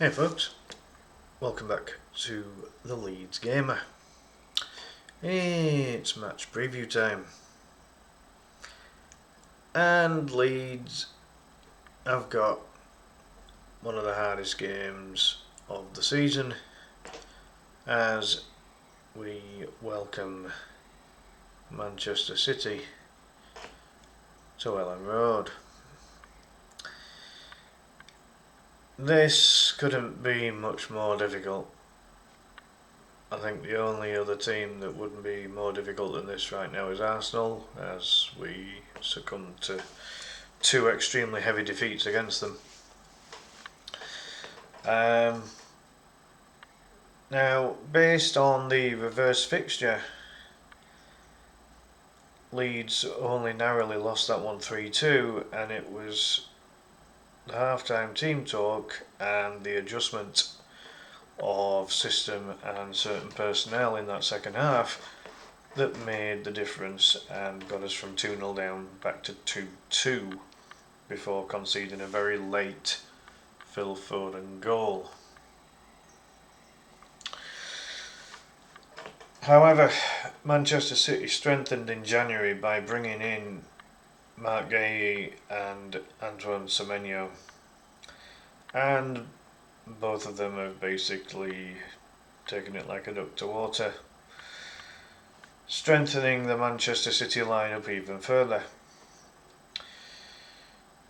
Hey folks, welcome back to the Leeds Gamer. It's match preview time. And Leeds have got one of the hardest games of the season as we welcome Manchester City to Elland Road. This couldn't be much more difficult. I think the only other team that wouldn't be more difficult than this right now is Arsenal, as we succumbed to two extremely heavy defeats against them. Now, based on the reverse fixture, Leeds only narrowly lost that one 3-2, and it was the half-time team talk and the adjustment of system and certain personnel in that second half that made the difference and got us from 2-0 down back to 2-2 before conceding a very late Phil Foden goal. However, Manchester City strengthened in January by bringing in Marc Guéhi and Antoine Semenyo, and both of them have basically taken it like a duck to water, strengthening the Manchester City lineup even further.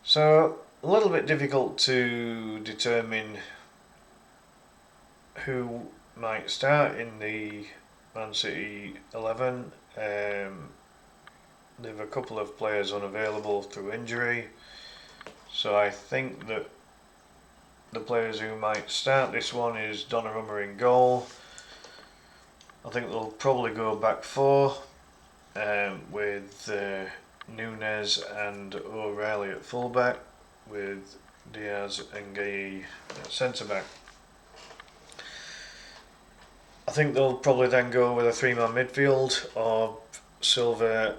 So, a little bit difficult to determine who might start in the Man City 11. They have a couple of players unavailable through injury, so I think that the players who might start this one is Donnarumma in goal. I think they'll probably go back four with Nunes and O'Reilly at fullback, with Diaz and Guéhi at centre back. I think they'll probably then go with a three-man midfield of Silva,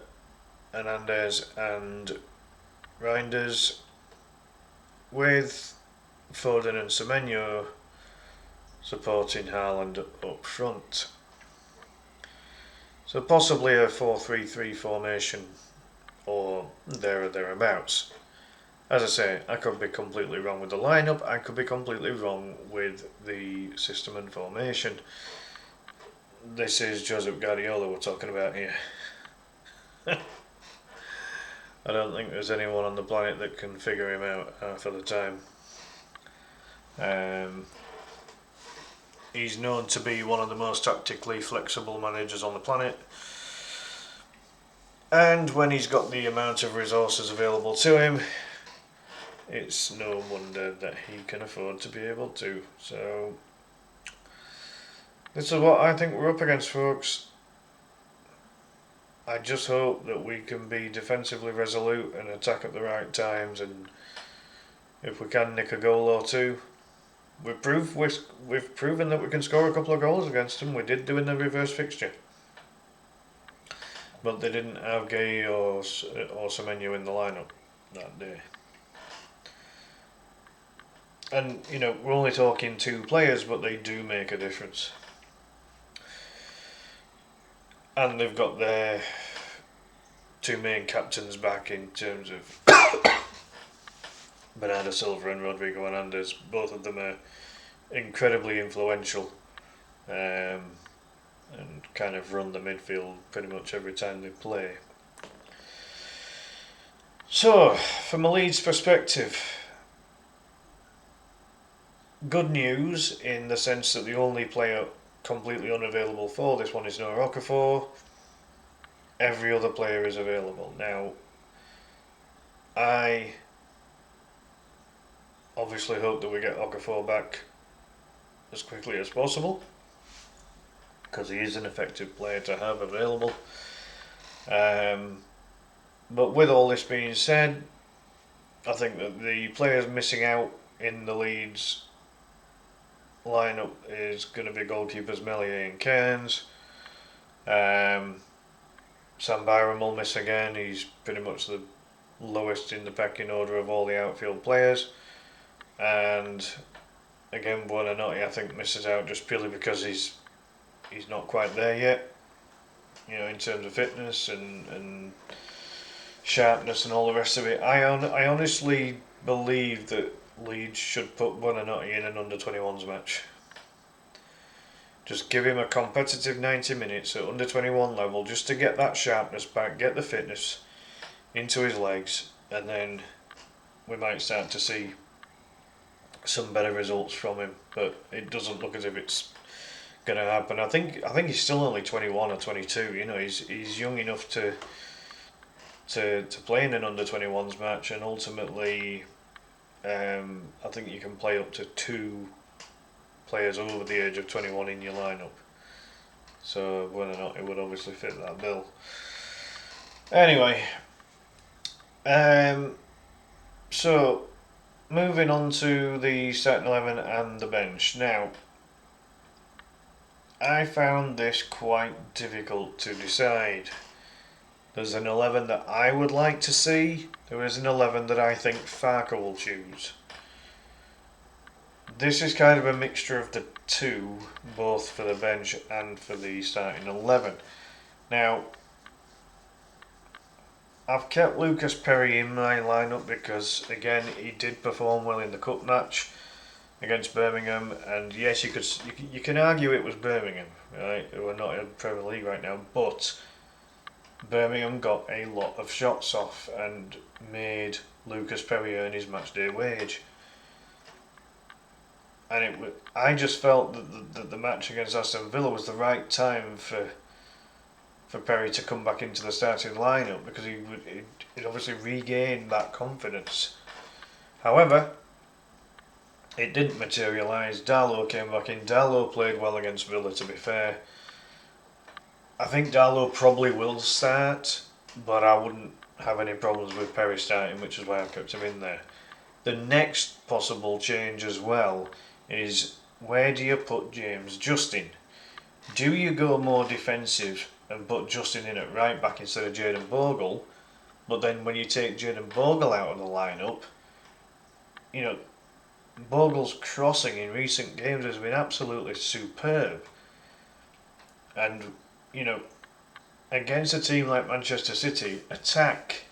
Hernandez and Reinders, with Foden and Semenyo supporting Haaland up front. So possibly a 4-3-3 formation or there or thereabouts. As I say, I could be completely wrong with the lineup, I could be completely wrong with the system and formation. This is Josep Guardiola we're talking about here. I don't think there's anyone on the planet that can figure him out half of the time. He's known to be one of the most tactically flexible managers on the planet, and when he's got the amount of resources available to him, it's no wonder that he can afford to be able to. So this is what I think we're up against, folks. I just hope that we can be defensively resolute and attack at the right times, and if we can nick a goal or two. We've proven that we can score a couple of goals against them. We did do in the reverse fixture, but they didn't have Guéhi or Semenyo in the lineup that day. And you know, we're only talking two players, but they do make a difference. And they've got their two main captains back in terms of Bernardo Silva and Rodrigo Hernandez. Both of them are incredibly influential and kind of run the midfield pretty much every time they play. So, from a Leeds perspective, good news in the sense that the only player completely unavailable for this one is no Okafor. Every other player is available. Now, I obviously hope that we get Okafor back as quickly as possible, because he is an effective player to have available. But with all this being said, I think that the players missing out in the Leeds lineup is going to be goalkeepers Meslier and Cairns. Sam Byram will miss again. He's pretty much the lowest in the pecking order of all the outfield players, and again, Buonanotte I think misses out just purely because he's not quite there yet. You know, in terms of fitness and sharpness and all the rest of it. I honestly believe that Leeds should put Buonanotte in an under-21s match. Just give him a competitive 90 minutes at under 21 level just to get that sharpness back, get the fitness into his legs, and then we might start to see some better results from him. But it doesn't look as if it's going to happen. I think he's still only 21 or 22. You know, he's young enough to play in an under 21s match, and ultimately, I think you can play up to 2 players over the age of 21 in your lineup. So whether or not it would obviously fit that bill. Anyway, so moving on to the starting 11 and the bench. Now, I found this quite difficult to decide. There's an 11 that I would like to see. There is an 11 that I think Farker will choose. This is kind of a mixture of the two, both for the bench and for the starting 11. Now, I've kept Lucas Perry in my lineup because, again, he did perform well in the cup match against Birmingham, and yes, you can argue it was Birmingham, right? We're not in Premier League right now, but Birmingham got a lot of shots off and made Lucas Perry earn his matchday wage. And I just felt that the match against Aston Villa was the right time for Perry to come back into the starting lineup, because he'd obviously regained that confidence. However, it didn't materialise. Darlow came back in. Darlow played well against Villa, to be fair. I think Darlow probably will start, but I wouldn't have any problems with Perry starting, which is why I kept him in there. The next possible change as well is, where do you put James Justin? Do you go more defensive and put Justin in at right back instead of Jayden Bogle, but then when you take Jayden Bogle out of the lineup, you know, Bogle's crossing in recent games has been absolutely superb, and you know, against a team like Manchester City, attack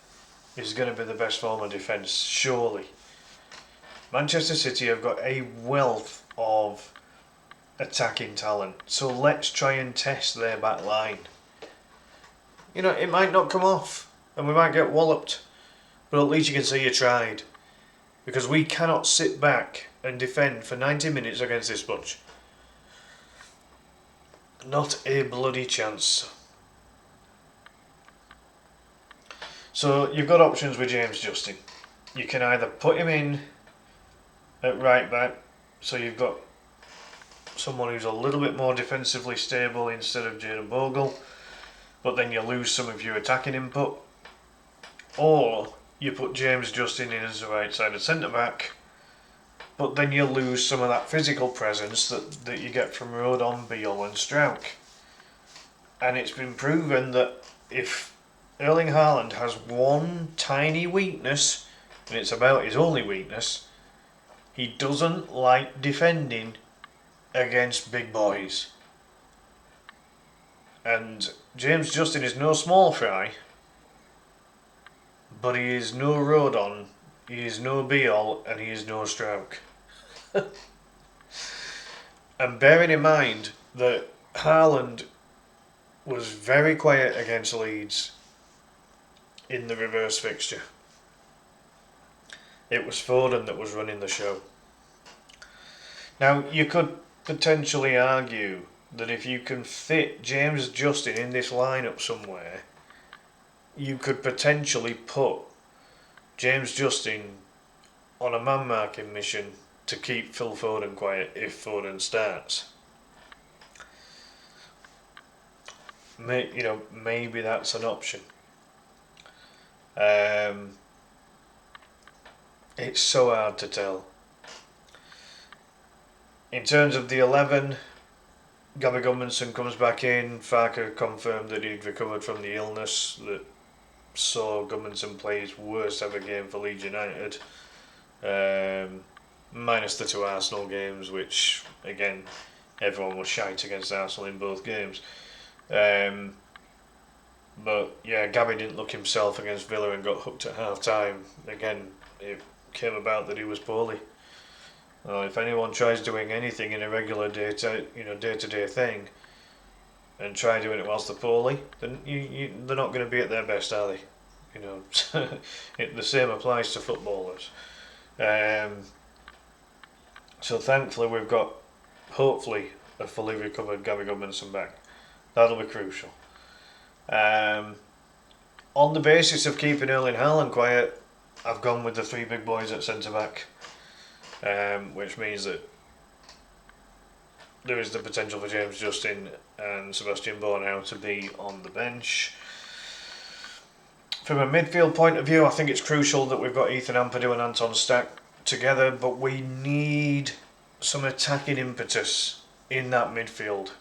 is going to be the best form of defence, surely. Manchester City have got a wealth of attacking talent, so let's try and test their back line. You know, it might not come off and we might get walloped, but at least you can say you tried, because we cannot sit back and defend for 90 minutes against this bunch. Not a bloody chance. So you've got options with James Justin. You can either put him in at right back, so you've got someone who's a little bit more defensively stable instead of Jayden Bogle, but then you lose some of your attacking input. Or you put James Justin in as a right-sided centre-back, but then you lose some of that physical presence that you get from Rodon, Biol and Strauch. And it's been proven that if Erling Haaland has one tiny weakness, and it's about his only weakness, he doesn't like defending against big boys. And James Justin is no small fry, but he is no Rodon, he is no Biol, and he is no Strauch. And bearing in mind that Haaland was very quiet against Leeds in the reverse fixture, it was Foden that was running the show. Now, you could potentially argue that if you can fit James Justin in this lineup somewhere, you could potentially put James Justin on a man-marking mission to keep Phil Foden quiet if Foden starts. Maybe that's an option. It's so hard to tell. In terms of the 11, Gabby Gudmundsson comes back in. Farker confirmed that he'd recovered from the illness that saw Gudmundsson play his worst ever game for Leeds United. minus the two Arsenal games, which again everyone was shite against Arsenal in both games. But yeah, Gabby didn't look himself against Villa and got hooked at half time. Again, it came about that he was poorly. If anyone tries doing anything in a regular day-to-day thing, and try doing it whilst they're poorly, then they're not going to be at their best, are they? The same applies to footballers. So thankfully we've got, hopefully, a fully recovered Gabby Goodmanson back. That'll be crucial. On the basis of keeping Erling Haaland quiet, I've gone with the three big boys at centre-back, which means that there is the potential for James Justin and Sebastian Bornau to be on the bench. From a midfield point of view, I think it's crucial that we've got Ethan Ampadu and Anton Stack together, but we need some attacking impetus in that midfield,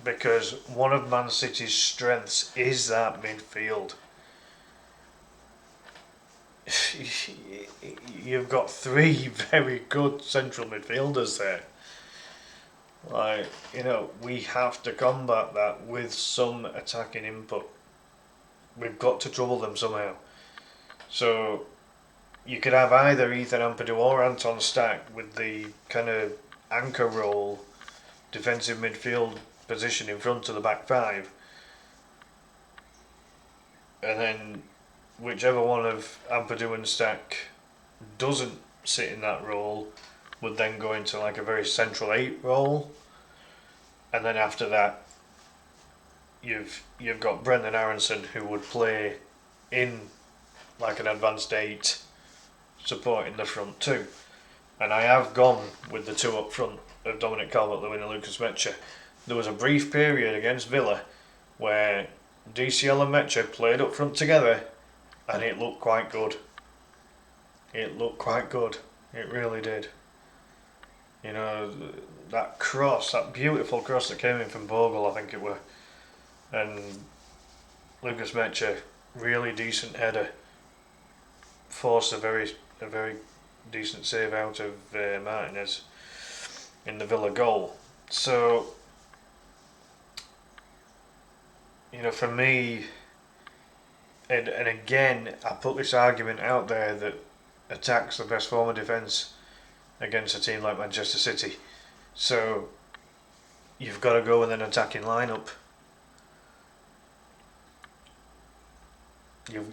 because one of Man City's strengths is that midfield. You've got three very good central midfielders there. We have to combat that with some attacking input. We've got to trouble them somehow. So you could have either Ethan Ampadu or Anton Stack with the kind of anchor role, defensive midfield position in front of the back five, and then whichever one of Ampadu and Stack doesn't sit in that role would then go into like a very central 8 role, and then after that you've got Brendan Aronson, who would play in like an advanced 8 supporting the front two. And I have gone with the two up front of Dominic Calvert-Lewin and Lucas Mecha. There was a brief period against Villa where DCL and Mecha played up front together, and it looked quite good. It looked quite good. It really did. That cross, that beautiful cross that came in from Bogle, I think it were, and Lucas Mecha, really decent header, forced a very decent save out of Martinez in the Villa goal. So, for me, and again, I put this argument out there that attack's the best form of defence against a team like Manchester City. So, you've got to go with an attacking lineup.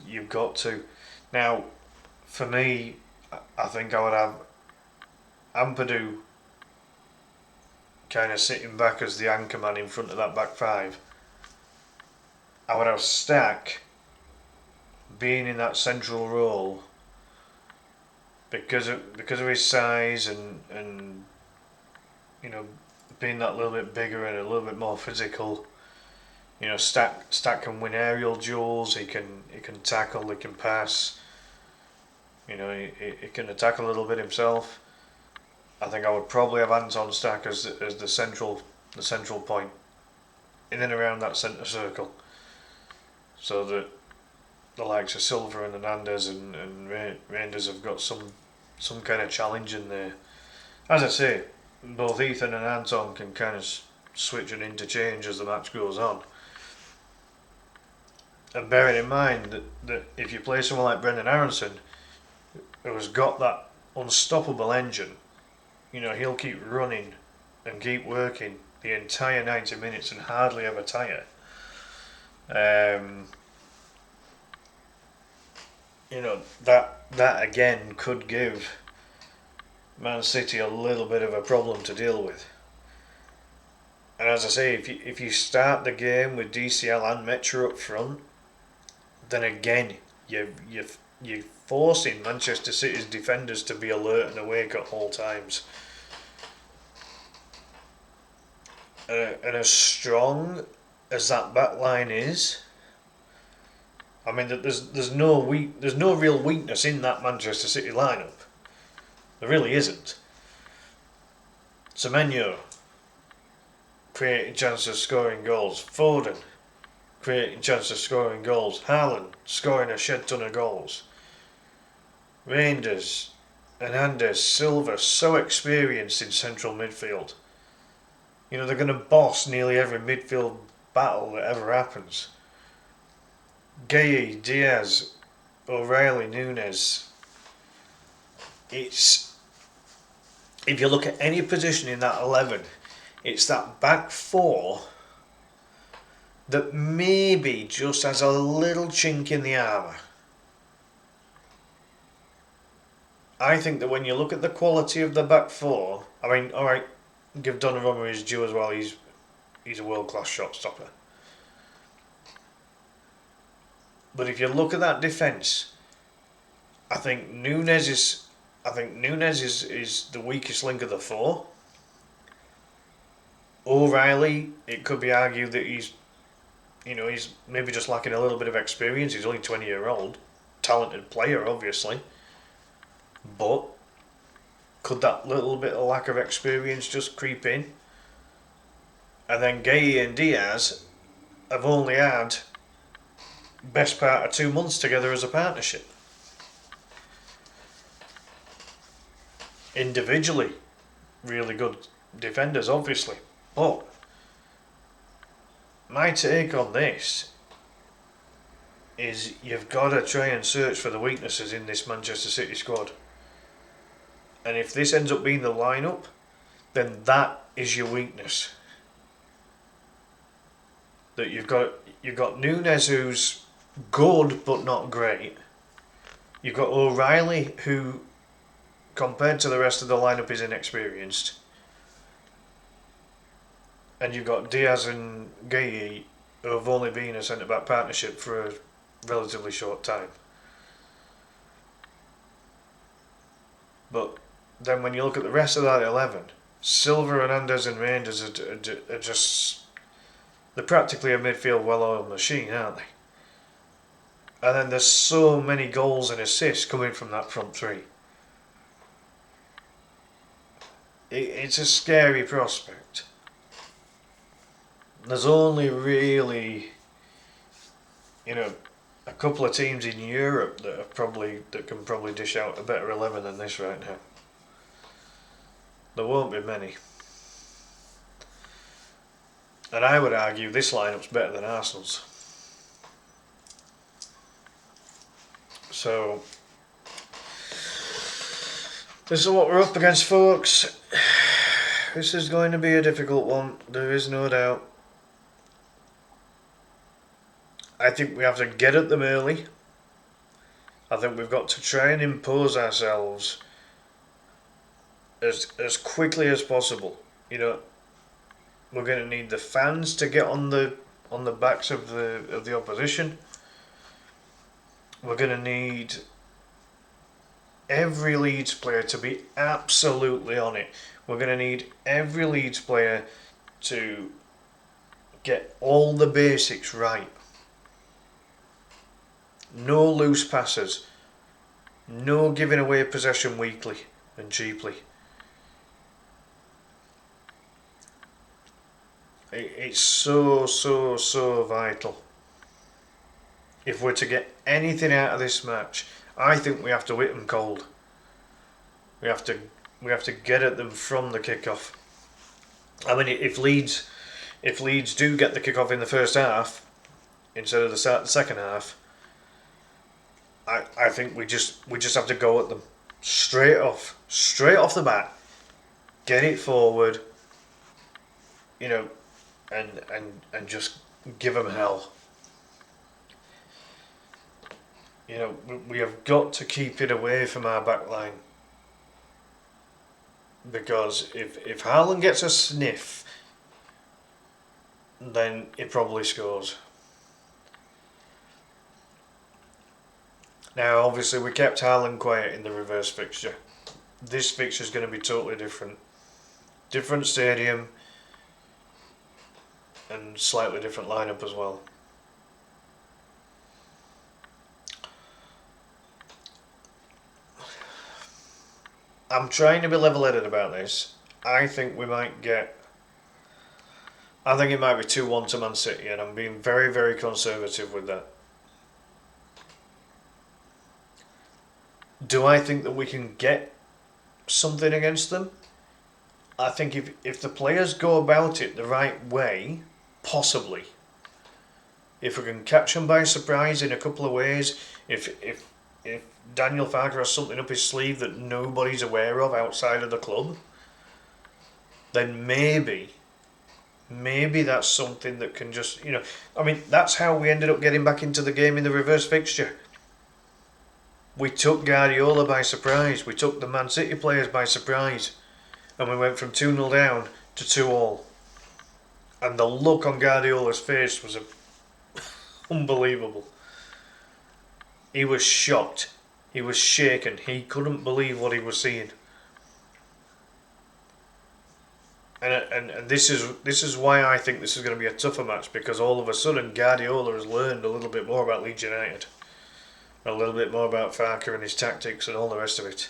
You've got to. Now, for me, I think I would have Ampadu kind of sitting back as the anchor man in front of that back five. I would have Stack being in that central role because of his size and being that little bit bigger and a little bit more physical. Stack can win aerial duels. He can tackle. He can pass. He can attack a little bit himself. I think I would probably have Anton Stack as the central point in and around that centre circle, so that the likes of Silva and Hernandez and Reinders have got some kind of challenge in there. As I say, both Ethan and Anton can kind of switch and interchange as the match goes on. And bearing in mind that if you play someone like Brendan Aronson, who has got that unstoppable engine, he'll keep running and keep working the entire 90 minutes and hardly ever tire. That again could give Man City a little bit of a problem to deal with. And as I say, if you start the game with DCL and Mecha up front, then again you're forcing Manchester City's defenders to be alert and awake at all times. And as strong as that back line is, I mean, there's no real weakness in that Manchester City lineup. There really isn't. Semenyo creating chances of scoring goals. Foden creating chances of scoring goals. Haaland scoring a shed ton of goals. Reinders Hernandez, Silva, so experienced in central midfield. You know, they're going to boss nearly every midfield battle that ever happens. Gay, Diaz, O'Reilly, Nunes. It's, if you look at any position in that 11, it's that back four that maybe just has a little chink in the armour. I think that when you look at the quality of the back four, I mean, alright, give Donnarumma his due as well, he's a world-class shot stopper. But if you look at that defence, I think Nunes is the weakest link of the four. O'Reilly, it could be argued that he's maybe just lacking a little bit of experience. He's only 20-year-old, talented player, obviously. But could that little bit of lack of experience just creep in? And then Gay and Diaz have only had best part of 2 months together as a partnership. Individually, really good defenders, obviously. But my take on this is you've got to try and search for the weaknesses in this Manchester City squad. And if this ends up being the lineup, then that is your weakness. That you've got Nunes, who's good but not great. You've got O'Reilly, who compared to the rest of the lineup is inexperienced. And you've got Diaz and Gay, who have only been a centre-back partnership for a relatively short time. But then when you look at the rest of that 11, Silva, Hernandez and Rangers are just... They're practically a midfield well-oiled machine, aren't they? And then there's so many goals and assists coming from that front three. It's a scary prospect. There's only really, a couple of teams in Europe that can probably dish out a better 11 than this right now. There won't be many. And I would argue this lineup's better than Arsenal's. So, this is what we're up against, folks. This is going to be a difficult one, there is no doubt. I think we have to get at them early. I think we've got to try and impose ourselves as quickly as possible. We're going to need the fans to get on the backs of the opposition. We're going to need every Leeds player to be absolutely on it. We're going to need every Leeds player to get all the basics right. No loose passes. No giving away possession weakly and cheaply. It's so vital. If we're to get anything out of this match, I think we have to hit them cold. We have to get at them from the kickoff. I mean, if Leeds do get the kickoff in the first half instead of the second half, I think we just have to go at them straight off the bat. Get it forward, and just give them hell. We have got to keep it away from our back line. Because if Haaland gets a sniff, then he probably scores. Now, obviously, we kept Haaland quiet in the reverse fixture. This fixture is going to be totally different. Different stadium and slightly different lineup as well. I'm trying to be level-headed about this. I think it might be 2-1 to Man City, and I'm being very, very conservative with that. Do I think that we can get something against them. I think if the players go about it the right way, possibly. If we can catch them by surprise in a couple of ways, if Daniel Farker has something up his sleeve that nobody's aware of outside of the club, then maybe that's something that can just, I mean, that's how we ended up getting back into the game in the reverse fixture. We took Guardiola by surprise. We took the Man City players by surprise. And we went from 2-0 down to 2-2. And the look on Guardiola's face was unbelievable. He was shocked. He was shaken. He couldn't believe what he was seeing. And this is why I think this is going to be a tougher match, because all of a sudden Guardiola has learned a little bit more about Leeds United, a little bit more about Farker and his tactics and all the rest of it.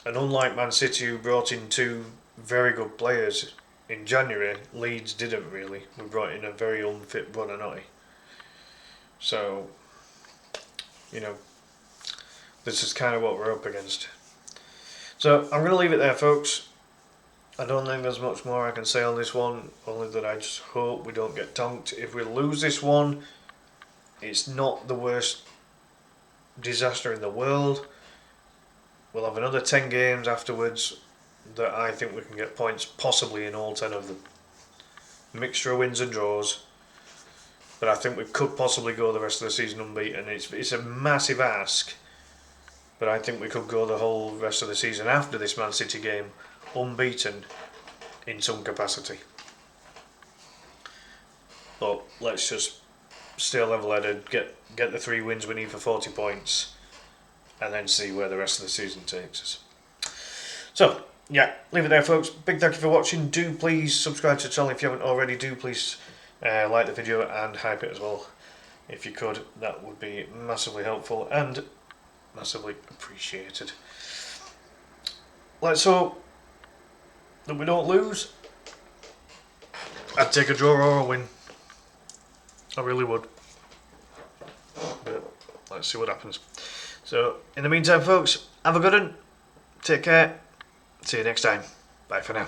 And unlike Man City, who brought in 2 very good players in January, Leeds didn't really. We brought in a very unfit Buonanotte. So, this is kind of what we're up against. So I'm going to leave it there, folks. I don't think there's much more I can say on this one, only that I just hope we don't get tonked. If we lose this one, it's not the worst disaster in the world. We'll have another 10 games afterwards that I think we can get points, possibly in all 10 of them. Mixture of wins and draws. But I think we could possibly go the rest of the season unbeaten. It's a massive ask, but I think we could go the whole rest of the season after this Man City game unbeaten in some capacity. But let's just stay level-headed, get the 3 wins we need for 40 points, and then see where the rest of the season takes us. So, yeah, leave it there, folks. Big thank you for watching. Do please subscribe to the channel if you haven't already. Do please like the video and hype it as well. If you could, that would be massively helpful and massively appreciated. Let's hope that we don't lose. I'd take a draw or a win. I really would. But let's see what happens. So, in the meantime, folks, have a good one. Take care. See you next time. Bye for now.